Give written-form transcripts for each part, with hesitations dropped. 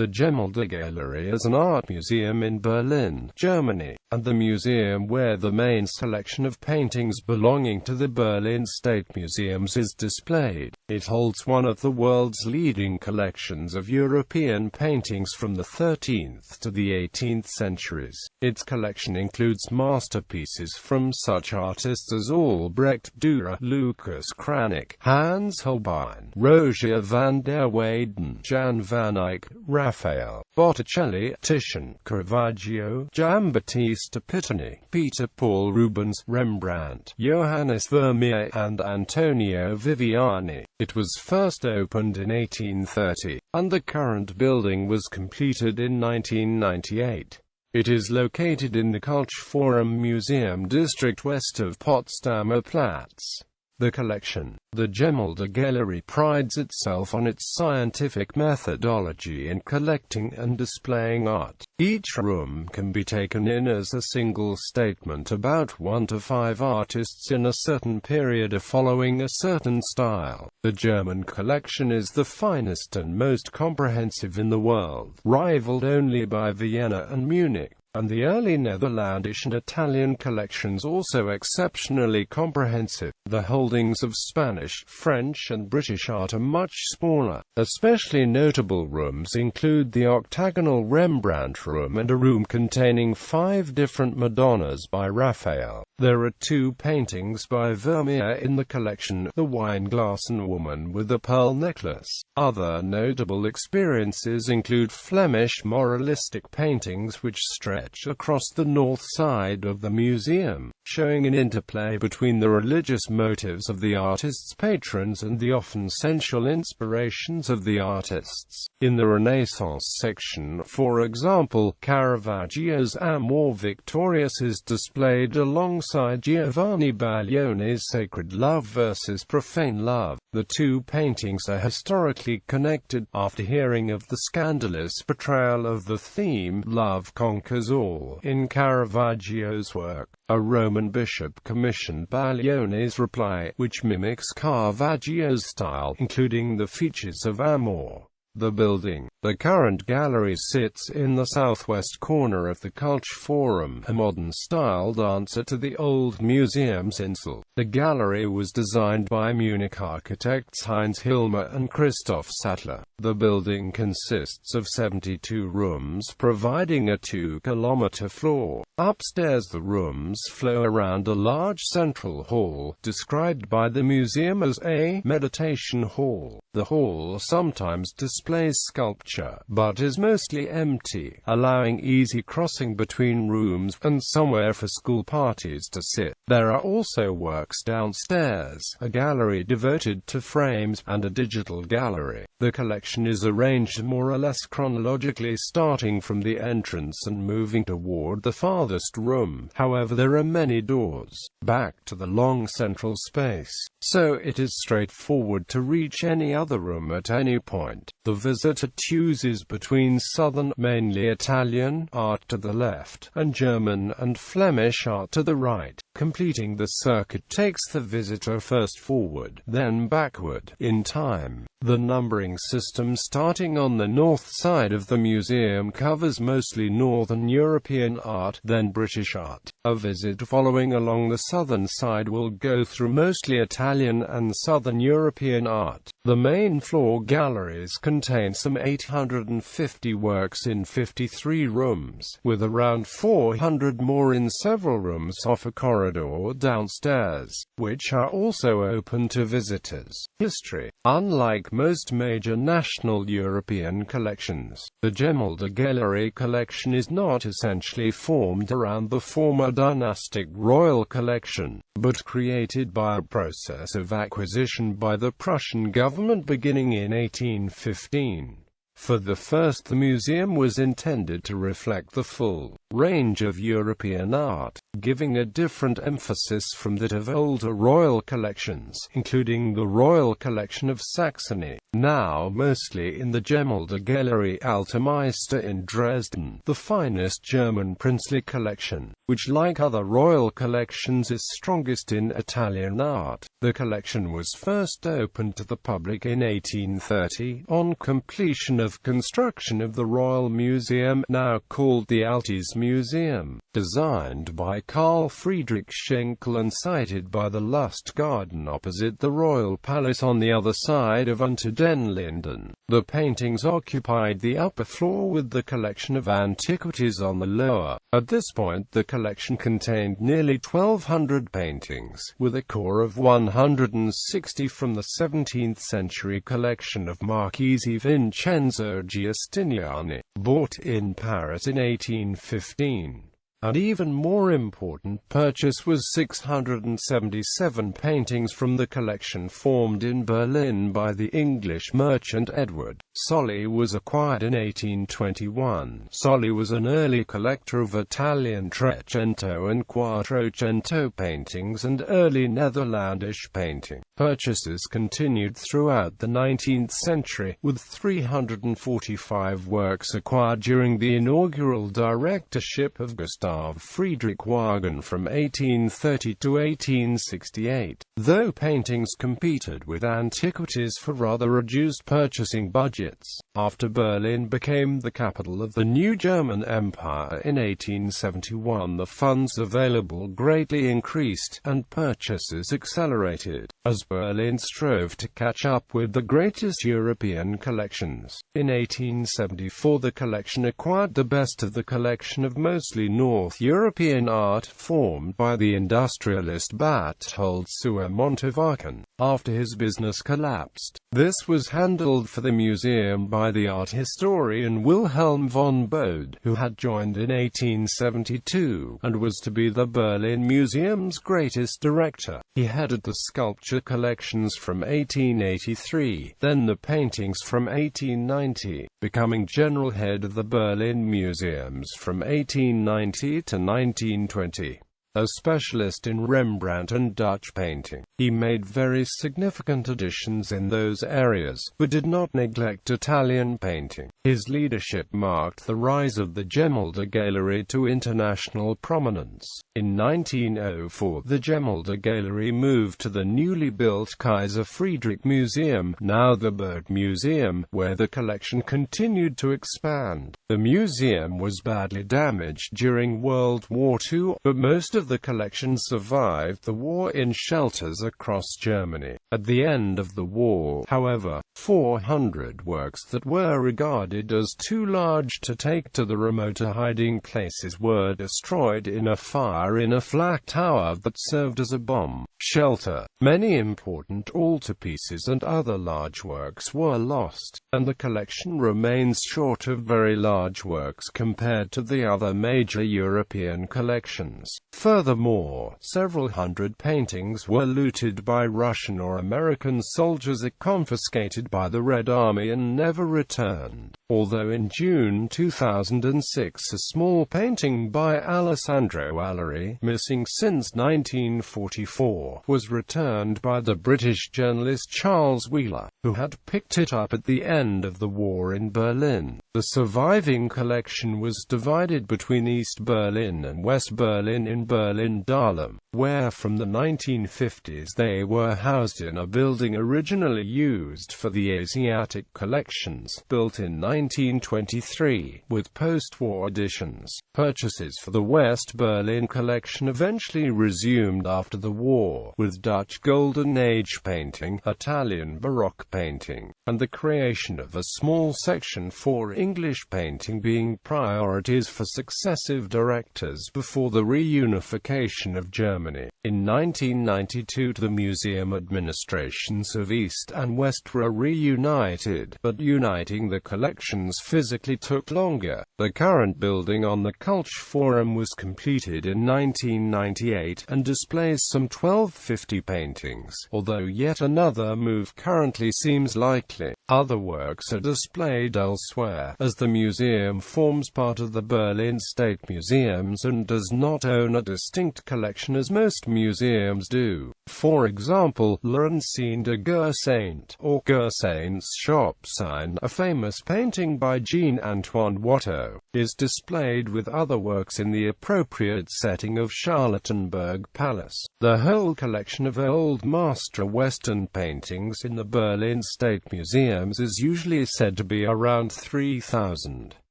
The Gemäldegalerie is an art museum in Berlin, Germany, and the museum where the main selection of paintings belonging to the Berlin State Museums is displayed. It holds one of the world's leading collections of European paintings from the 13th to the 18th centuries. Its collection includes masterpieces from such artists as Albrecht Dürer, Lucas Cranach, Hans Holbein, Rogier van der Weyden, Jan van Eyck, Raphael, Botticelli, Titian, Caravaggio, Giambattista Pittoni, Peter Paul Rubens, Rembrandt, Johannes Vermeer, and Antonio Viviani. It was first opened in 1830, and the current building was completed in 1998. It is located in the Kulturforum Museum district west of Potsdamer Platz. The collection, the Gemäldegalerie, prides itself on its scientific methodology in collecting and displaying art. Each room can be taken in as a single statement about 1 to 5 artists in a certain period or following a certain style. The German collection is the finest and most comprehensive in the world, rivaled only by Vienna and Munich. And the early Netherlandish and Italian collections also exceptionally comprehensive. The holdings of Spanish, French and British art are much smaller. Especially notable rooms include the octagonal Rembrandt room and a room containing 5 different Madonnas by Raphael. There are 2 paintings by Vermeer in the collection, the Weinglasen woman with a pearl necklace. Other notable experiences include Flemish moralistic paintings which stretch across the north side of the museum, showing an interplay between the religious motives of the artist's patrons and the often sensual inspirations of the artists. In the Renaissance section, for example, Caravaggio's Amor Victorious is displayed alongside Giovanni Baglione's Sacred Love versus Profane Love. The 2 paintings are historically connected. After hearing of the scandalous portrayal of the theme, Love Conquers All, in Caravaggio's work, a Roman bishop commissioned Baglione's reply, which mimics Caravaggio's style, including the features of Amor. The building, the current gallery, sits in the southwest corner of the Kulturforum, a modern-styled answer to the old museum's Insel. The gallery was designed by Munich architects Heinz Hilmer and Christoph Sattler. The building consists of 72 rooms providing a 2-kilometer floor. Upstairs the rooms flow around a large central hall, described by the museum as a meditation hall. The hall sometimes displays sculpture, but is mostly empty, allowing easy crossing between rooms, and somewhere for school parties to sit. There are also works downstairs, a gallery devoted to frames, and a digital gallery. The collection is arranged more or less chronologically, starting from the entrance and moving toward the farthest room. However, there are many doors back to the long central space, so it is straightforward to reach any other room at any point. The visitor chooses between southern, mainly Italian, art to the left, and German and Flemish art to the right. Completing the circuit takes the visitor first forward, then backward, in time. The numbering system starting on the north side of the museum covers mostly Northern European art, then British art. A visit following along the southern side will go through mostly Italian and Southern European art. The main floor galleries contain some 850 works in 53 rooms, with around 400 more in several rooms off a corridor downstairs, which are also open to visitors. History. Unlike most major national European collections, the Gemäldegalerie collection is not essentially formed around the former dynastic royal collection, but created by a process of acquisition by the Prussian government beginning in 1815. For the first, the museum was intended to reflect the full range of European art, giving a different emphasis from that of older royal collections, including the Royal Collection of Saxony, now mostly in the Gemäldegalerie Alter Meister in Dresden, the finest German princely collection, which like other royal collections is strongest in Italian art. The collection was first opened to the public in 1830, on completion of construction of the Royal Museum, now called the Altes Museum, designed by Carl Friedrich Schenkel and sited by the Lust Garden opposite the Royal Palace on the other side of Unter den Linden. The paintings occupied the upper floor with the collection of antiquities on the lower. At this point the collection contained nearly 1,200 paintings, with a core of 160 from the 17th century collection of Marchese Vincenzo Giustiniani, bought in Paris in 1815. An even more important purchase was 677 paintings from the collection formed in Berlin by the English merchant Edward Solly was acquired in 1821. Solly was an early collector of Italian Trecento and Quattrocento paintings and early Netherlandish painting. Purchases continued throughout the 19th century, with 345 works acquired during the inaugural directorship of Gustav Friedrich Wagen from 1830 to 1868. Though paintings competed with antiquities for rather reduced purchasing budgets, after Berlin became the capital of the new German Empire in 1871, the funds available greatly increased, and purchases accelerated, as Berlin strove to catch up with the greatest European collections. In 1874 the collection acquired the best of the collection of mostly North European art formed by the industrialist Berthold Suhr Montevaken, after his business collapsed. This was handled for the museum by the art historian Wilhelm von Bode, who had joined in 1872, and was to be the Berlin Museum's greatest director. He headed the sculpture collections from 1883, then the paintings from 1890, becoming general head of the Berlin Museums from 1890 to 1920. A specialist in Rembrandt and Dutch painting, he made very significant additions in those areas, but did not neglect Italian painting. His leadership marked the rise of the Gemäldegalerie to international prominence. In 1904 the Gemäldegalerie moved to the newly built Kaiser Friedrich Museum, now the Berg Museum, where the collection continued to expand. The museum was badly damaged during World War II, but most of the collection survived the war in shelters across Germany. At the end of the war, however, 400 works that were regarded as too large to take to the remoter hiding places were destroyed in a fire in a flak tower that served as a bomb shelter. Many important altarpieces and other large works were lost, and the collection remains short of very large works compared to the other major European collections. Furthermore, several hundred paintings were looted by Russian or American soldiers or confiscated by the Red Army and never returned. Although in June 2006 a small painting by Alessandro Alleri, missing since 1944, was returned by the British journalist Charles Wheeler, who had picked it up at the end of the war in Berlin. The surviving collection was divided between East Berlin and West Berlin in Berlin-Dahlem, where from the 1950s they were housed in a building originally used for the Asiatic collections, built in 1923, with post-war additions. Purchases for the West Berlin collection eventually resumed after the war, with Dutch Golden Age painting, Italian Baroque painting, and the creation of a small section for English painting being priorities for successive directors before the reunification of Germany. In 1992 the museum administrations of East and West were reunited, but uniting the collections physically took longer. The current building on the Kulturforum was completed in 1998, and displays some 1250 paintings, although yet another move currently seems likely. Other works are displayed elsewhere, as the museum forms part of the Berlin State Museums and does not own a distinct collection as most museums do. For example, l'Ancien de Guerre Saint, or Guerre Saint's shop sign, a famous painting by Jean-Antoine Watteau, is displayed with other works in the appropriate setting of Charlottenburg Palace. The whole collection of old master Western paintings in the Berlin State Museum is usually said to be around 3,000.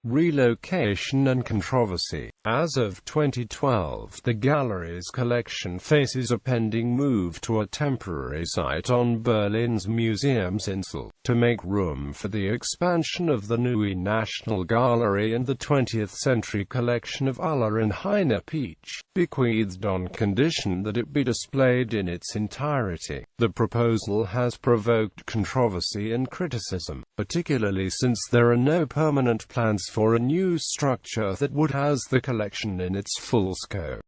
Relocation and controversy. As of 2012, the gallery's collection faces a pending move to a temporary site on Berlin's Museumsinsel, to make room for the expansion of the Neue National Gallery and the 20th century collection of Uller and Heine Peach, bequeathed on condition that it be displayed in its entirety. The proposal has provoked controversy and criticism, particularly since there are no permanent plans for a new structure that would house the collection in its full scope.